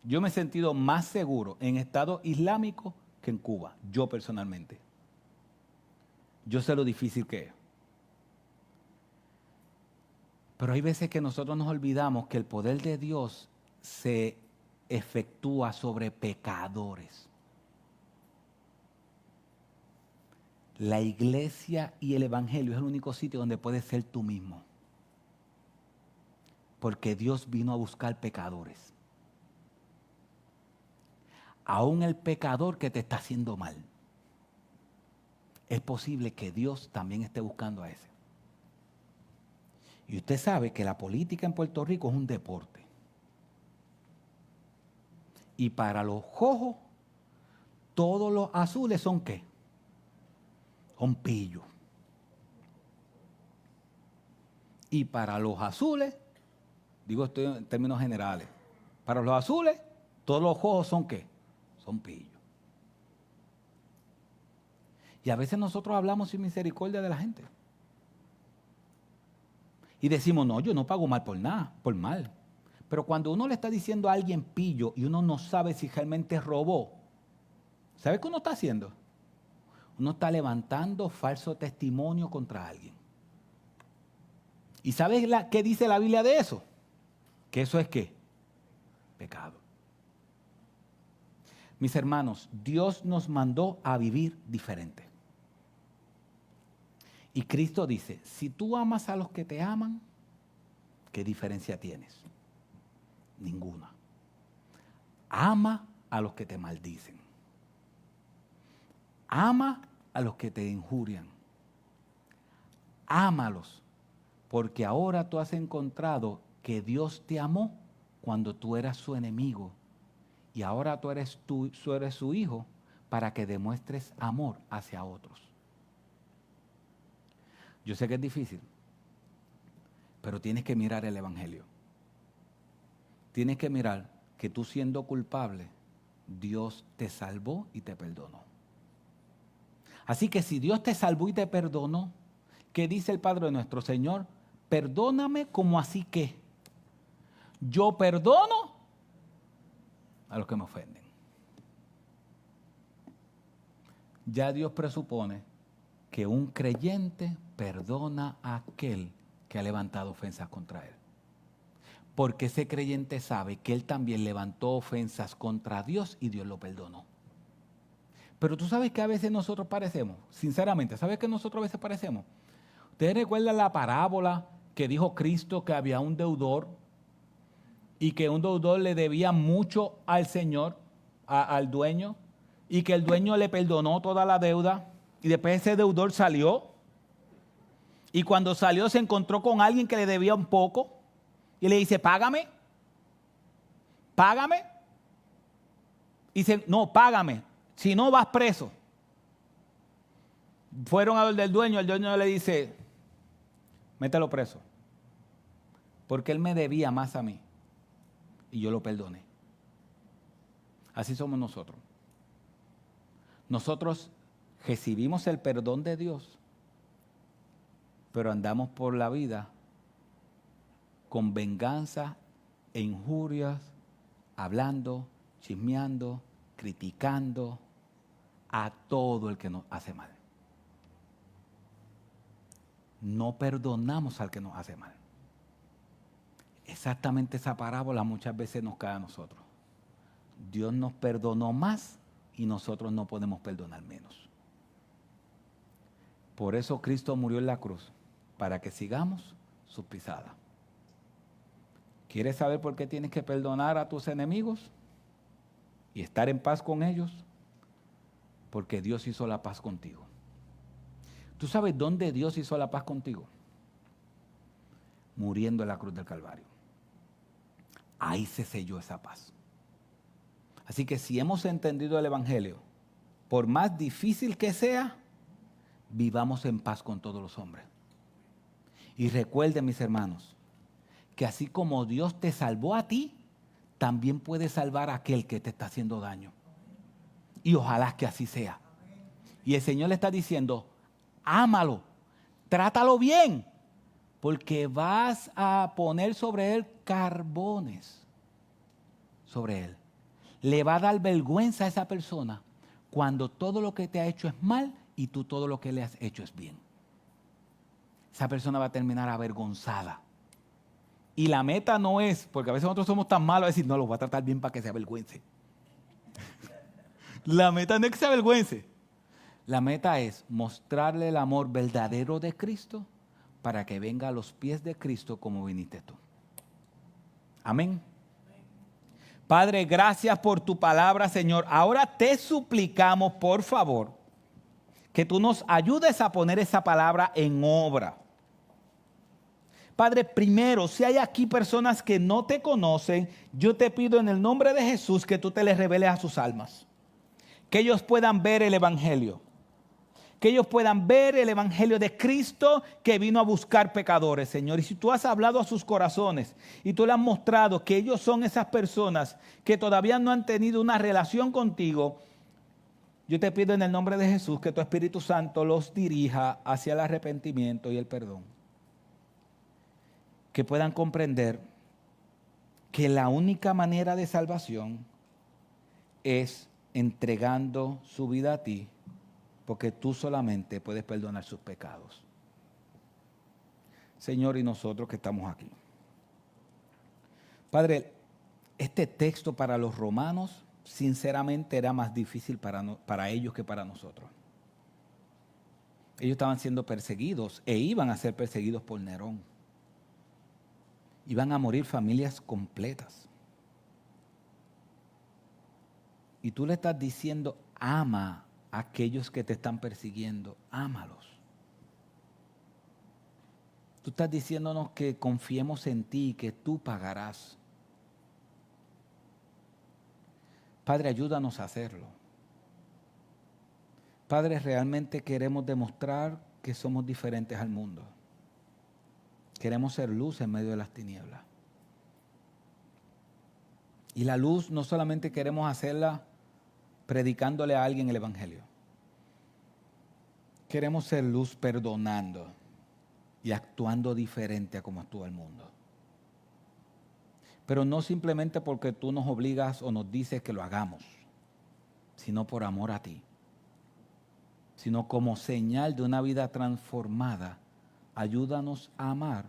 Yo me he sentido más seguro en Estado Islámico que en Cuba, yo personalmente. Yo sé lo difícil que es. Pero hay veces que nosotros nos olvidamos que el poder de Dios se efectúa sobre pecadores. La iglesia y el evangelio es el único sitio donde puedes ser tú mismo. Porque Dios vino a buscar pecadores. Aún el pecador que te está haciendo mal. Es posible que Dios también esté buscando a ese. Y usted sabe que la política en Puerto Rico es un deporte. Y para los rojos, todos los azules son ¿qué? Son pillos. Y para los azules, digo esto en términos generales, para los azules, todos los rojos son ¿qué? Son pillos. Y a veces nosotros hablamos sin misericordia de la gente. Y decimos, no, yo no pago mal por nada, por mal. Pero cuando uno le está diciendo a alguien pillo y uno no sabe si realmente robó, ¿sabe qué uno está haciendo? Uno está levantando falso testimonio contra alguien. ¿Y sabes qué dice la Biblia de eso? Que eso es ¿qué? Pecado. Mis hermanos, Dios nos mandó a vivir diferente. Y Cristo dice, si tú amas a los que te aman, ¿qué diferencia tienes? Ninguna. Ama a los que te maldicen. Ama a los que te injurian. Ámalos, porque ahora tú has encontrado que Dios te amó cuando tú eras su enemigo. Y ahora tú eres su hijo para que demuestres amor hacia otros. Yo sé que es difícil, pero tienes que mirar el evangelio. Tienes que mirar que tú siendo culpable, Dios te salvó y te perdonó. Así que si Dios te salvó y te perdonó, ¿qué dice el Padre nuestro? Señor, perdóname como así que yo perdono a los que me ofenden. Ya Dios presupone que un creyente perdona a aquel que ha levantado ofensas contra él. Porque ese creyente sabe que él también levantó ofensas contra Dios y Dios lo perdonó. Pero tú sabes que a veces nosotros parecemos, sinceramente, ¿sabes que nosotros a veces parecemos? ¿Ustedes recuerdan la parábola que dijo Cristo que había un deudor y que un deudor le debía mucho al Señor, al dueño, y que el dueño le perdonó toda la deuda y después ese deudor salió y cuando salió se encontró con alguien que le debía un poco y le dice, págame, págame. Y dice, no, págame, si no vas preso. Fueron a donde el dueño le dice, mételo preso, porque él me debía más a mí y yo lo perdoné. Así somos nosotros. Nosotros recibimos el perdón de Dios, pero andamos por la vida con venganza e injurias, hablando, chismeando, criticando a todo el que nos hace mal. No perdonamos al que nos hace mal. Exactamente esa parábola muchas veces nos cae a nosotros. Dios nos perdonó más y nosotros no podemos perdonar menos. Por eso Cristo murió en la cruz, para que sigamos sus pisadas. ¿Quieres saber por qué tienes que perdonar a tus enemigos y estar en paz con ellos? Porque Dios hizo la paz contigo. ¿Tú sabes dónde Dios hizo la paz contigo? Muriendo en la cruz del Calvario. Ahí se selló esa paz. Así que si hemos entendido el Evangelio, por más difícil que sea, vivamos en paz con todos los hombres. Y recuerden, mis hermanos, que así como Dios te salvó a ti, también puede salvar a aquel que te está haciendo daño. Y ojalá que así sea. Y el Señor le está diciendo, ámalo, trátalo bien, porque vas a poner sobre él carbones. Sobre él. Le va a dar vergüenza a esa persona cuando todo lo que te ha hecho es mal y tú todo lo que le has hecho es bien. Esa persona va a terminar avergonzada. Y la meta no es, porque a veces nosotros somos tan malos, a decir, no, lo voy a tratar bien para que se avergüence. La meta no es que se avergüence. La meta es mostrarle el amor verdadero de Cristo para que venga a los pies de Cristo como viniste tú. Amén. Padre, gracias por tu palabra, Señor. Ahora te suplicamos, por favor, que tú nos ayudes a poner esa palabra en obra. Padre, primero, si hay aquí personas que no te conocen, yo te pido en el nombre de Jesús que tú te les reveles a sus almas. Que ellos puedan ver el Evangelio. Que ellos puedan ver el Evangelio de Cristo que vino a buscar pecadores, Señor. Y si tú has hablado a sus corazones y tú le has mostrado que ellos son esas personas que todavía no han tenido una relación contigo, yo te pido en el nombre de Jesús que tu Espíritu Santo los dirija hacia el arrepentimiento y el perdón. Que puedan comprender que la única manera de salvación es entregando su vida a ti, porque tú solamente puedes perdonar sus pecados. Señor, y nosotros que estamos aquí. Padre, este texto para los romanos, sinceramente, era más difícil para ellos que para nosotros. Ellos estaban siendo perseguidos e iban a ser perseguidos por Nerón. Iban a morir familias completas. Y tú le estás diciendo, ama a aquellos que te están persiguiendo, ámalos. Tú estás diciéndonos que confiemos en ti y que tú pagarás. Padre, ayúdanos a hacerlo. Padre, realmente queremos demostrar que somos diferentes al mundo. Queremos ser luz en medio de las tinieblas. Y la luz no solamente queremos hacerla predicándole a alguien el Evangelio. Queremos ser luz perdonando y actuando diferente a como actúa el mundo. Pero no simplemente porque tú nos obligas o nos dices que lo hagamos, sino por amor a ti. sino como señal de una vida transformada. Ayúdanos a amar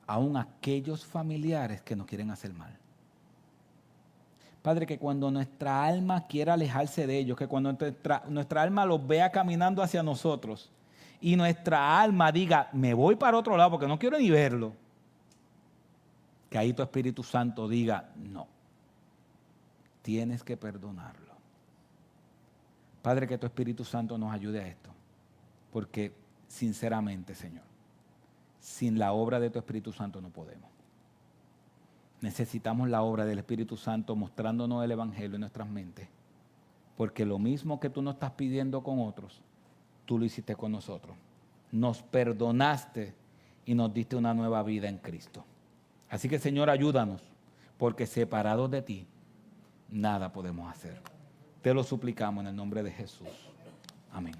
aún aquellos familiares que nos quieren hacer mal. Padre, que cuando nuestra alma quiera alejarse de ellos, que cuando nuestra alma los vea caminando hacia nosotros y nuestra alma diga, me voy para otro lado porque no quiero ni verlo, que ahí tu Espíritu Santo diga, no, tienes que perdonarlo. Padre, que tu Espíritu Santo nos ayude a esto, porque sinceramente, Señor, sin la obra de tu Espíritu Santo no podemos. Necesitamos la obra del Espíritu Santo mostrándonos el Evangelio en nuestras mentes, porque lo mismo que tú nos estás pidiendo con otros, tú lo hiciste con nosotros. Nos perdonaste y nos diste una nueva vida en Cristo. Así que, Señor, ayúdanos, porque separados de ti, nada podemos hacer. Te lo suplicamos en el nombre de Jesús. Amén.